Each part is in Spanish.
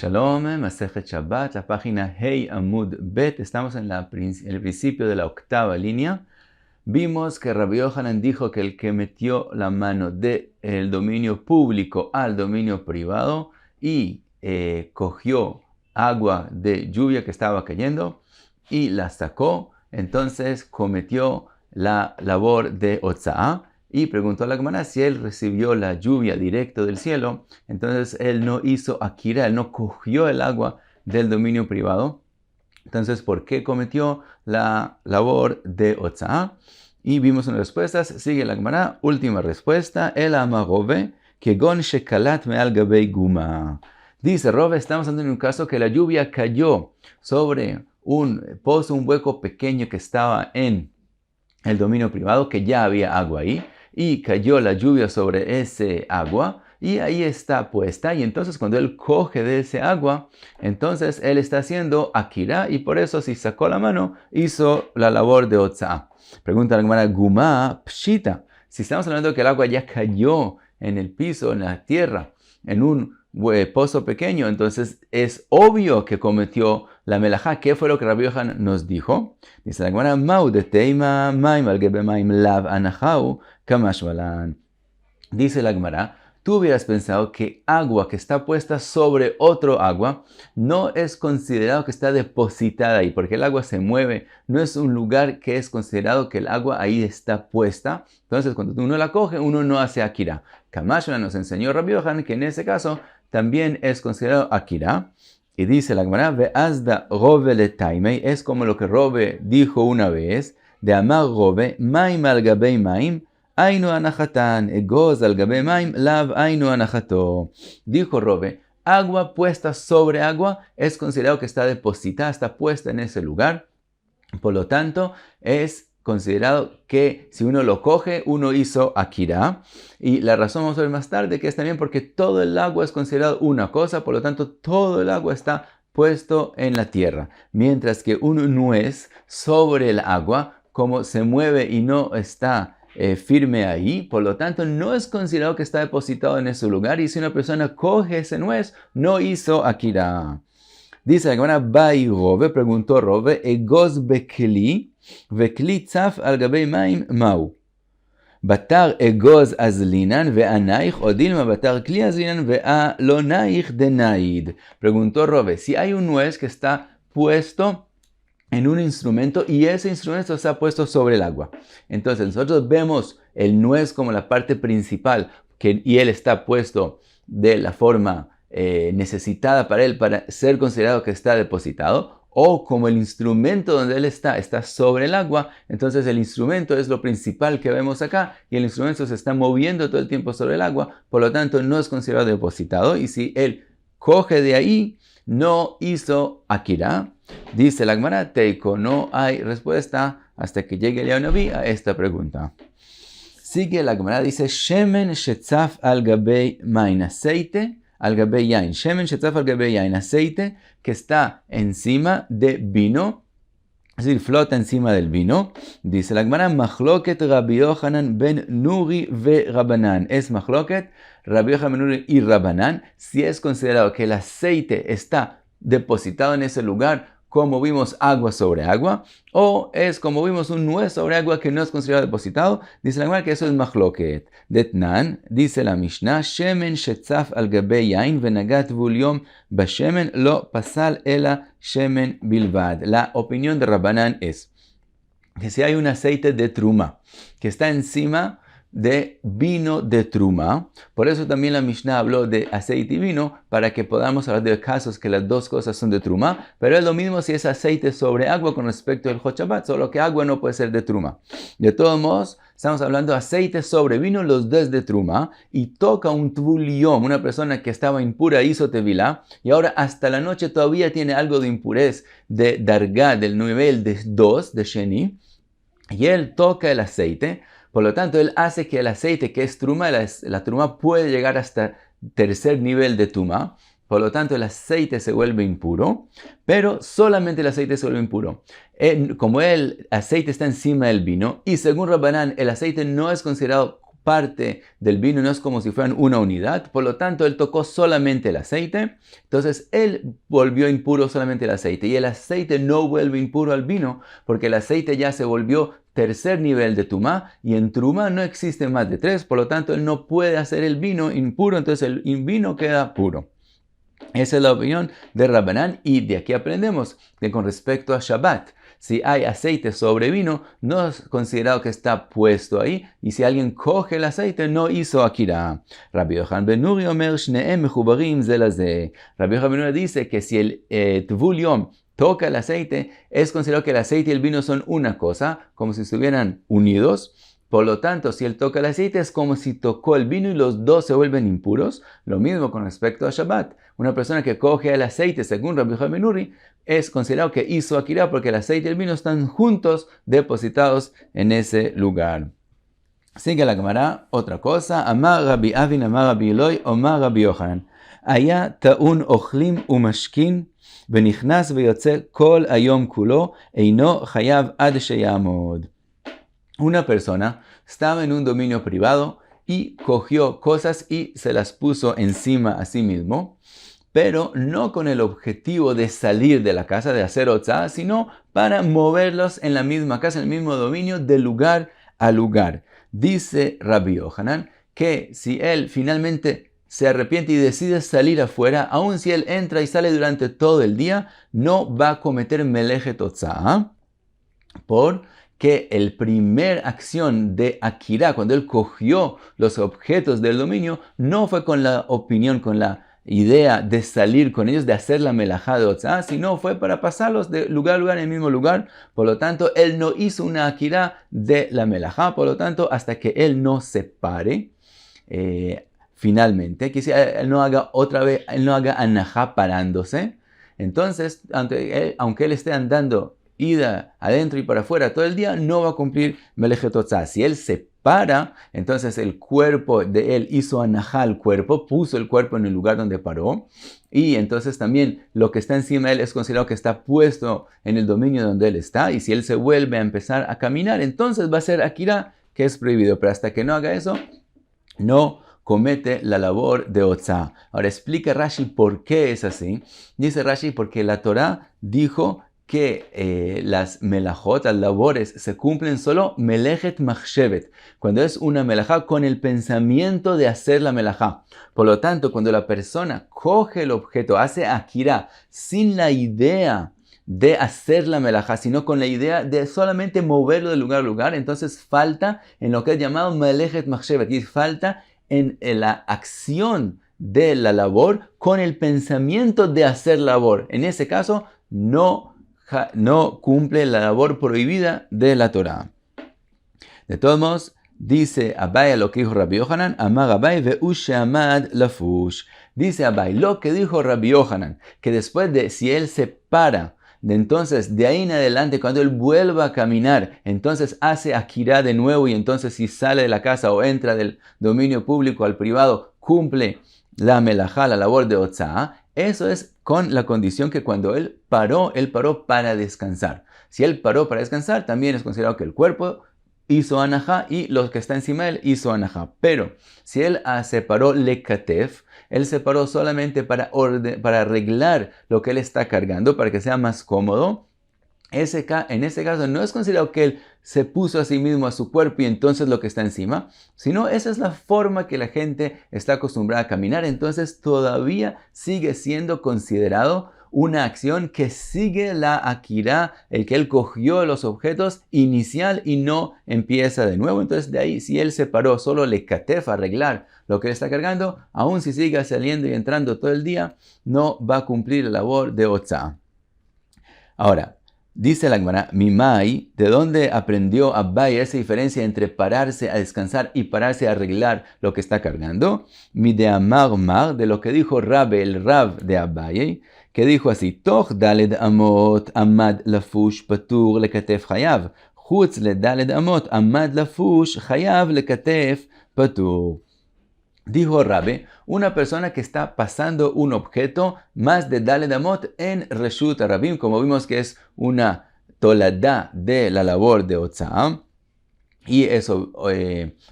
Shalom, Masejet Shabbat, la página Hey Amud Bet. Estamos en el principio de la octava línea. Vimos que Rabbi Yohanan dijo que el que metió la mano del dominio público al dominio privado y cogió agua de lluvia que estaba cayendo y la sacó, entonces cometió la labor de Otza'ah. Y preguntó a la Gemara si él recibió la lluvia directo del cielo, entonces él no hizo akira, él no cogió el agua del dominio privado. Entonces, ¿por qué cometió la labor de Otza'ah? Y vimos unas respuestas. Sigue la Gemara, última respuesta. El amarobe, que gon shekalat me'al gabei guma. Dice Robe, estamos hablando en un caso que la lluvia cayó sobre un pozo, un hueco pequeño que estaba en el dominio privado, que ya había agua ahí. Y cayó la lluvia sobre ese agua y ahí está puesta. Y entonces cuando él coge de ese agua, entonces él está haciendo akira y por eso si sacó la mano, hizo la labor de Otza'ah. Pregunta la Gemara, Guma pshita. Si estamos hablando de que el agua ya cayó en el piso, en la tierra, en un pozo pequeño, entonces es obvio que cometió la melajá. ¿Qué fue lo que Rabbi Yohanan nos dijo? Dice la Gemara, Mau de teima maim al gebe maim lav anachau kamash balan. Dice la Gemara, tú hubieras pensado que agua que está puesta sobre otro agua no es considerado que está depositada ahí, porque el agua se mueve, no es un lugar que es considerado que el agua ahí está puesta. Entonces cuando uno la coge, uno no hace akira. Kamash balan nos enseñó Rabbi Yohanan que en ese caso también es considerado akira. Y dice la Gemara, ve'azda robe le taimei, es como lo que Robe dijo una vez, de amar Robe, maim al gabei maim, ainu anachatan, egoz al gabei maim, lav ainu anachato. Dijo Robe, agua puesta sobre agua es considerado que está depositada, está puesta en ese lugar. Por lo tanto, es considerado que si uno lo coge, uno hizo akira. Y la razón vamos a ver más tarde que es también porque todo el agua es considerado una cosa, por lo tanto todo el agua está puesto en la tierra. Mientras que un nuez sobre el agua, como se mueve y no está firme ahí, por lo tanto no es considerado que está depositado en ese lugar. Y si una persona coge ese nuez, no hizo akira. Dice la Gemara, Bai Robe, preguntó Robe, Egoz bekli, vekli tzaf al gabei maim mau. Batar egoz azlinan ve'anaich, o dilma batar kli azlinan ve'alonaich denaid. Preguntó Robe, si hay un nuez que está puesto en un instrumento y ese instrumento está puesto sobre el agua. Entonces nosotros vemos el nuez como la parte principal y él está puesto de la forma necesitada para él para ser considerado que está depositado, o como el instrumento donde él está sobre el agua, entonces el instrumento es lo principal que vemos acá y el instrumento se está moviendo todo el tiempo sobre el agua, por lo tanto no es considerado depositado y si él coge de ahí, no hizo akira. Dice la Gemara, Teiko, no hay respuesta hasta que llegue el Naví a esta pregunta. Sigue la Gemara, dice, Shemen shetzaf al gabei main, aceite al gabei yain. Shemen shetzaf al gabei yain, aceite que está encima de vino, es decir, flota encima del vino. Dice la Gemara, Machloket Rabbi Yohanan ben Nuri ve Rabanan. Es Machloket Rabbi Yohanan ben Nuri y Rabanan si es considerado que el aceite está depositado en ese lugar, como vimos agua sobre agua, o es como vimos un nuez sobre agua que no es considerado depositado. Dice la Gemara que eso es machloket. Detnan, dice la Mishnah, shemen shetzaf al gabei yain venagat vuliom bashemen lo pasal ela shemen bilvad. La opinión de Rabbanan es que si hay un aceite de truma que está encima de vino de truma, por eso también la Mishnah habló de aceite y vino, para que podamos hablar de casos que las dos cosas son de truma, pero es lo mismo si es aceite sobre agua con respecto al Hot Shabbat, solo que agua no puede ser de truma. De todos modos, estamos hablando de aceite sobre vino, los dos de truma, y toca un tvuliom, una persona que estaba impura hizo tevilá, y ahora hasta la noche todavía tiene algo de impurez, de dargá, del nivel de 2, de sheni, y él toca el aceite. Por lo tanto, él hace que el aceite, que es truma, la truma puede llegar hasta tercer nivel de tuma. Por lo tanto, el aceite se vuelve impuro, pero solamente el aceite se vuelve impuro. Como el aceite está encima del vino, y según Rabbanan, el aceite no es considerado parte del vino, no es como si fueran una unidad. Por lo tanto, él tocó solamente el aceite. Entonces, él volvió impuro solamente el aceite. Y el aceite no vuelve impuro al vino, porque el aceite ya se volvió tercer nivel de tumá, y en trumá no existe más de 3. Por lo tanto, él no puede hacer el vino impuro, entonces el vino queda puro. Esa es la opinión de Rabbanán, y de aquí aprendemos que con respecto a Shabbat, si hay aceite sobre vino, no es considerado que está puesto ahí, y si alguien coge el aceite, no hizo akira. Rabbi Yochanan ben Nuri omer shneem mechubarim ze laze. Rabbi Yochanan ben Nuri dice que si el Tvul Yom toca el aceite, es considerado que el aceite y el vino son una cosa, como si estuvieran unidos. Por lo tanto, si él toca el aceite, es como si tocó el vino y los dos se vuelven impuros. Lo mismo con respecto a Shabbat. Una persona que coge el aceite, según Rabbi Yochanan ben Nuri, es considerado que hizo akira porque el aceite y el vino están juntos, depositados en ese lugar. Sigue la Gemara, otra cosa. Amar Rabbi Avin, amar Rabbi Eloi, omar Rabbi Yochanan. Aya ta'un ochlim umashkin, venichnas veyotze kol ayom kulo, eino chayav ad sheyamod. Una persona estaba en un dominio privado y cogió cosas y se las puso encima a sí mismo, pero no con el objetivo de salir de la casa, de hacer otzá, sino para moverlos en la misma casa, en el mismo dominio, de lugar a lugar. Dice Rabbi Yochanan que si él finalmente se arrepiente y decide salir afuera, aun si él entra y sale durante todo el día, no va a cometer melejet otzá, porque el primer acción de akira, cuando él cogió los objetos del dominio, no fue con la opinión, con la idea de salir con ellos, de hacer la melajá de otzá, sino fue para pasarlos de lugar a lugar en el mismo lugar. Por lo tanto, él no hizo una akira de la melajá. Por lo tanto, hasta que él no se pare, finalmente, que si él no haga otra vez, él no haga anajá parándose, entonces, aunque él esté andando ida adentro y para afuera todo el día, no va a cumplir melejet otzá. Si él se para, entonces el cuerpo de él hizo anajá al cuerpo, puso el cuerpo en el lugar donde paró, y entonces también lo que está encima de él es considerado que está puesto en el dominio donde él está, y si él se vuelve a empezar a caminar, entonces va a ser akira, que es prohibido, pero hasta que no haga eso, no comete la labor de otzá. Ahora explica Rashi por qué es así. Dice Rashi porque la Torá dijo que las melajot, las labores, se cumplen solo melejet machshevet, cuando es una melajá con el pensamiento de hacer la melajá. Por lo tanto, cuando la persona coge el objeto, hace akira, sin la idea de hacer la melajá, sino con la idea de solamente moverlo de lugar a lugar, entonces falta en lo que es llamado melejet machshevet, y falta en la acción de la labor con el pensamiento de hacer labor. En ese caso, no cumple la labor prohibida de la Torá. De todos modos, dice Abai lo que dijo Rabbi Yochanan, amar Abai ve'ush amad lafush. Dice Abai lo que dijo Rabbi Yochanan, que después de, si él se para, entonces de ahí en adelante, cuando él vuelva a caminar, entonces hace akira de nuevo, y entonces si sale de la casa o entra del dominio público al privado, cumple la melajá, la labor de otzá. Eso es con la condición que cuando él paró para descansar. Si él paró para descansar, también es considerado que el cuerpo hizo anajá y los que está encima de él hizo anajá. Pero si él se paró lekatef, él se paró solamente para arreglar lo que él está cargando, para que sea más cómodo, en ese caso no es considerado que él se puso a sí mismo a su cuerpo y entonces lo que está encima, sino esa es la forma que la gente está acostumbrada a caminar, entonces todavía sigue siendo considerado una acción que sigue la akira, el que él cogió los objetos inicial y no empieza de nuevo. Entonces de ahí, si él se paró solo le katef, arreglar lo que él está cargando, aun si sigue saliendo y entrando todo el día, no va a cumplir la labor de otzá. Ahora, dice la Gemara, Mimai, ¿de dónde aprendió Abai esa diferencia entre pararse a descansar y pararse a arreglar lo que está cargando? Mi de Amar Mar, de lo que dijo Rabbe, el Rab de Abai, que dijo así, Toch daled amot amad lafush patur lekatef chayav, chutz le daled amot amad lafush chayav lekatef patur. Dijo Rabbe, una persona que está pasando un objeto más de daled amot en Reshut Rabim, como vimos que es una toladá de la labor de otzá, y eso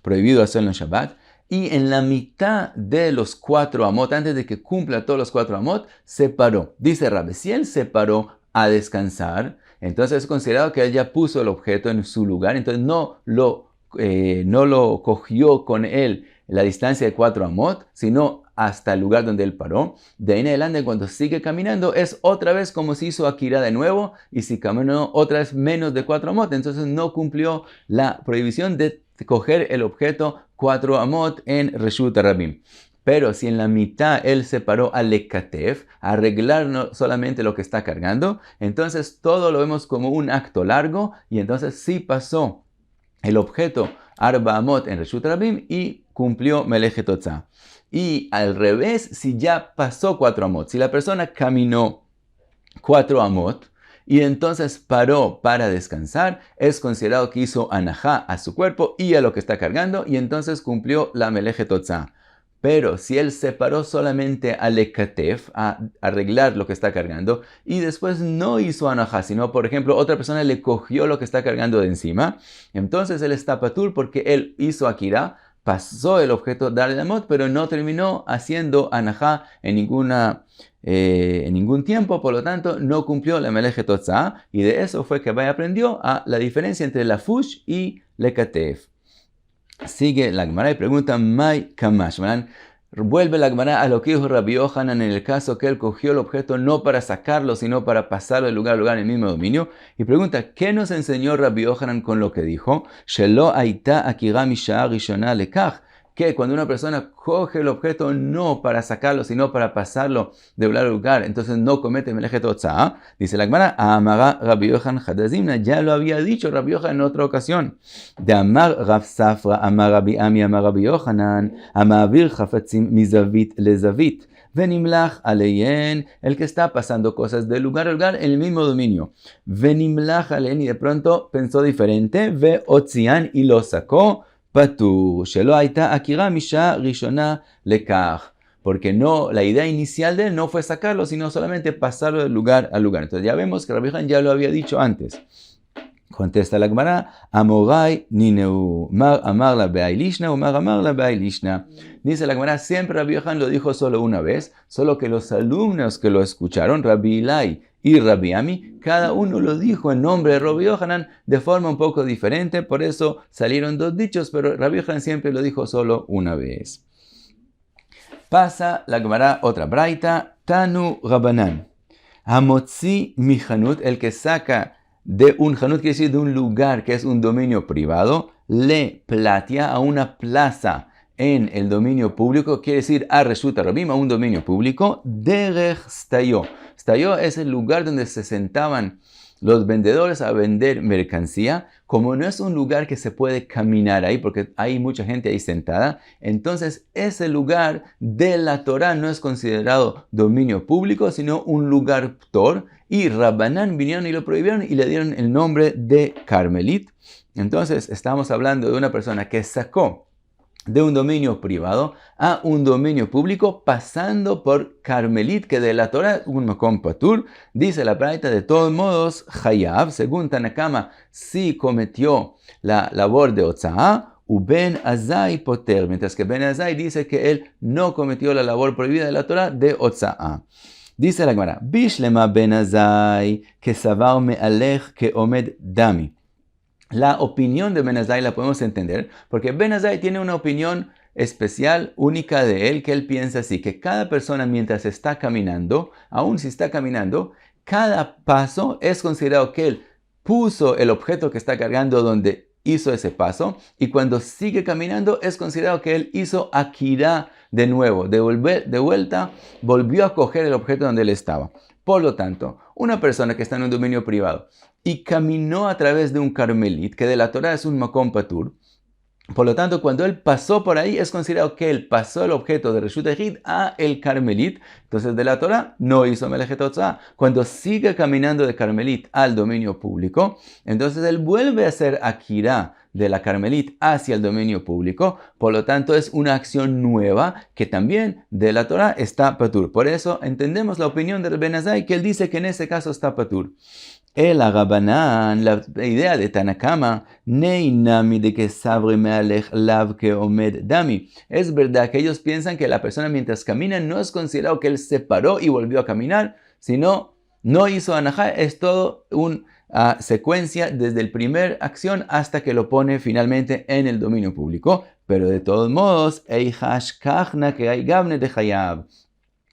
prohibido hacerlo en Shabbat. Y en la mitad de los 4 amot, antes de que cumpla todos los 4 amot, se paró. Dice Rabbi, si él se paró a descansar, entonces es considerado que él ya puso el objeto en su lugar, entonces no lo cogió con él la distancia de 4 amot, sino hasta el lugar donde él paró. De ahí en adelante, cuando sigue caminando, es otra vez como si hizo Akira de nuevo, y si caminó otra vez menos de 4 amot, entonces no cumplió la prohibición de coger el objeto 4 amot en Reshut Rabim. Pero si en la mitad él se paró a lekatef, a arreglar no solamente lo que está cargando, entonces todo lo vemos como un acto largo, y entonces sí pasó el objeto Arba Amot en Reshut Rabim y cumplió Melejet Otzah. Y al revés, si ya pasó 4 amot, si la persona caminó 4 amot y entonces paró para descansar, es considerado que hizo anajá a su cuerpo y a lo que está cargando, y entonces cumplió la Melejet Otzah. Pero si él se paró solamente a lekatef, a arreglar lo que está cargando, y después no hizo anajá, sino, por ejemplo, otra persona le cogió lo que está cargando de encima, entonces él está patur porque él hizo akira, pasó el objeto Dal Amot, pero no terminó haciendo anajá en ningún tiempo, por lo tanto no cumplió la Melejet Otzah, y de eso fue que Abai aprendió la diferencia entre la fush y lekatef. Sigue la Gemara y pregunta, Mai Kamash. Vuelve la Gemara a lo que dijo Rabbi Yohanan en el caso que él cogió el objeto no para sacarlo, sino para pasarlo de lugar a lugar en el mismo dominio. Y pregunta, ¿qué nos enseñó Rabbi Yohanan con lo que dijo? Shelo aita akira misha rishona lekach. Que cuando una persona coge el objeto no para sacarlo, sino para pasarlo de lugar a lugar, entonces no comete Melejet Otzah. Dice la Gemara, Amara Rabbi Yochanan Hadazimna, ya lo había dicho Rabbi Yochanan en otra ocasión. De Amar Rav Safra, Amar Rabbi Ami, Amar Rabbi Yochanan, Amavir Chafatzim mizavit lezavit. Venimlach aleyen, el que está pasando cosas de lugar a lugar en el mismo dominio. Venimlach aleyen, y de pronto pensó diferente, ve Otzian y lo sacó. Patur, shelo aita akira misha rishona lekach. Porque no, la idea inicial de él no fue sacarlo, sino solamente pasarlo de lugar a lugar. Entonces ya vemos que Rabbi Yochanan ya lo había dicho antes. Contesta la Gemara, Amorai nineu, mar amarla be'ailishna o mar amarla be'ailishna. Dice la Gemara, siempre Rabbi Yochanan lo dijo solo una vez, solo que los alumnos que lo escucharon, Rabbi Ilai y Rabbi Ami, cada uno lo dijo en nombre de Rabbi Yochanan de forma un poco diferente, por eso salieron 2 dichos, pero Rabbi Yochanan siempre lo dijo solo una vez. Pasa la Gemara otra braita, Tanu Rabanan, Hamotzi mi hanut, el que saca de un hanut, quiere decir de un lugar que es un dominio privado, le platia a una plaza en el dominio público, quiere decir a Reshut Rabim, a un dominio público, derech stayo. Stayo es el lugar donde se sentaban los vendedores a vender mercancía. Como no es un lugar que se puede caminar ahí, porque hay mucha gente ahí sentada, entonces ese lugar de la Torah no es considerado dominio público, sino un lugar ptor, y Rabbanán vinieron y lo prohibieron y le dieron el nombre de Carmelit. Entonces estamos hablando de una persona que sacó de un dominio privado a un dominio público, pasando por Carmelit, que de la Torah un makom patur. Dice la braita, de todos modos, Hayav, según Tanakama, sí cometió la labor de Otzah, Ben Azai poter, mientras que Ben Azai dice que él no cometió la labor prohibida de la Torah de Otzah. Dice la Gemara, Bishlema Ben Azai, que savar me'alech que omed dami. La opinión de Ben Azai la podemos entender porque Ben Azai tiene una opinión especial, única de él, que él piensa así, que cada persona mientras está caminando, aun si está caminando, cada paso es considerado que él puso el objeto que está cargando donde hizo ese paso, y cuando sigue caminando es considerado que él hizo akira de nuevo, de vuelta, volvió a coger el objeto donde él estaba. Por lo tanto, una persona que está en un dominio privado y caminó a través de un Carmelit, que de la Torah es un makom patur, por lo tanto, cuando él pasó por ahí, es considerado que él pasó el objeto de Reshut Echid a el Carmelit. Entonces, de la Torah no hizo Melejet Otzah. Cuando sigue caminando de Carmelit al dominio público, entonces él vuelve a hacer akira de la Carmelit hacia el dominio público. Por lo tanto, es una acción nueva que también de la Torah está patur. Por eso entendemos la opinión de Ben Azai, que él dice que en ese caso está patur. El Agabanán, la idea de Tanakama, Neinami de que sabre mealech lav que omed dami. Es verdad que ellos piensan que la persona mientras camina no es considerado que él se paró y volvió a caminar, sino no hizo anajá, es todo una secuencia desde el primer acción hasta que lo pone finalmente en el dominio público. Pero de todos modos, Eihash kachna que hay gabne de hayab.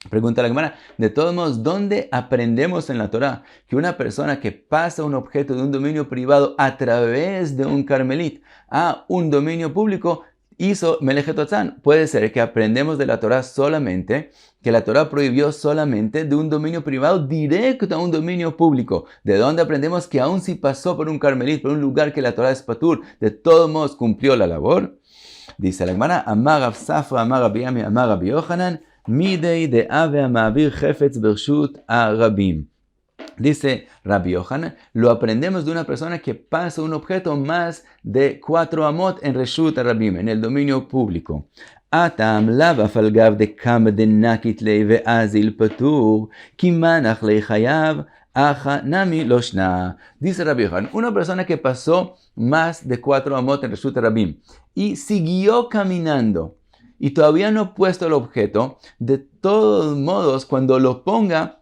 Pregunta la Gemara, de todos modos, ¿dónde aprendemos en la Torá que una persona que pasa un objeto de un dominio privado a través de un carmelit a un dominio público hizo Melejet Otzan? Puede ser que aprendemos de la Torá solamente, que la Torá prohibió solamente de un dominio privado directo a un dominio público. ¿De dónde aprendemos que aun si pasó por un carmelit, por un lugar que la Torá es patur, de todos modos cumplió la labor? Dice la Gemara, Amar Rav Safra, Amar Rabbi Yami, Amar Rabbi Yochanan, Midei de ave amavir jefetz bershut a rabim. Dice Rabbi Yochanan, lo aprendemos de una persona que pasa un objeto más de 4 amot en reshut a rabim, en el dominio público. Atam lava falgav de kam de nakit lei ve'azil patur, kimanach lei chayav, aja nami loshna. Dice Rabbi Yochanan, una persona que pasó más de 4 amot en reshut a rabim y siguió caminando, y todavía no ha puesto el objeto, de todos modos, cuando lo ponga,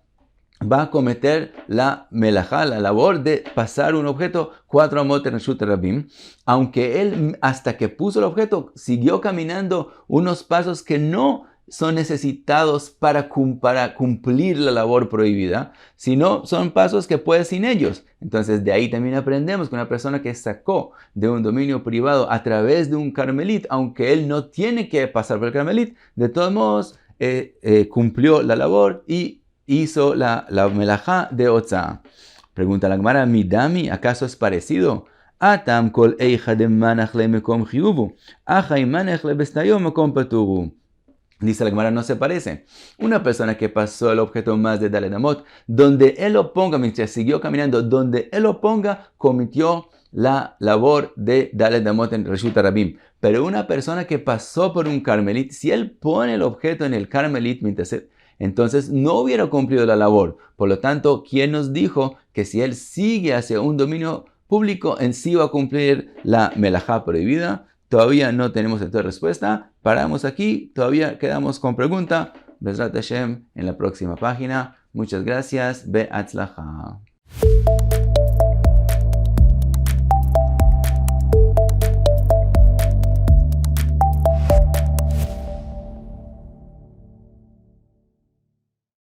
va a cometer la melajá, la labor de pasar un objeto 4 amot en reshut rabim, aunque él, hasta que puso el objeto, siguió caminando unos pasos que no son necesitados para cumplir la labor prohibida, sino son pasos que puede sin ellos. Entonces de ahí también aprendemos que una persona que sacó de un dominio privado a través de un carmelit, aunque él no tiene que pasar por el carmelit, de todos modos cumplió la labor y hizo la melajá de Otzá. Pregunta la Gemara, Midami, ¿acaso es parecido? Atam kol eicha de manach le mekom chiyuvu, acha imanech le bestayo mekom paturu. Dice la Gemara, no se parece. Una persona que pasó el objeto más de Daled Amot, donde él lo ponga, mientras siguió caminando, donde él lo ponga, cometió la labor de Daled Amot en Reshut Rabim. Pero una persona que pasó por un carmelit, si él pone el objeto en el carmelit, entonces no hubiera cumplido la labor. Por lo tanto, ¿quién nos dijo que si él sigue hacia un dominio público, en sí va a cumplir la melajá prohibida? Todavía no tenemos entonces respuesta. Paramos aquí. Todavía quedamos con pregunta. Bezrat Hashem en la próxima página. Muchas gracias. Be'atzlacha.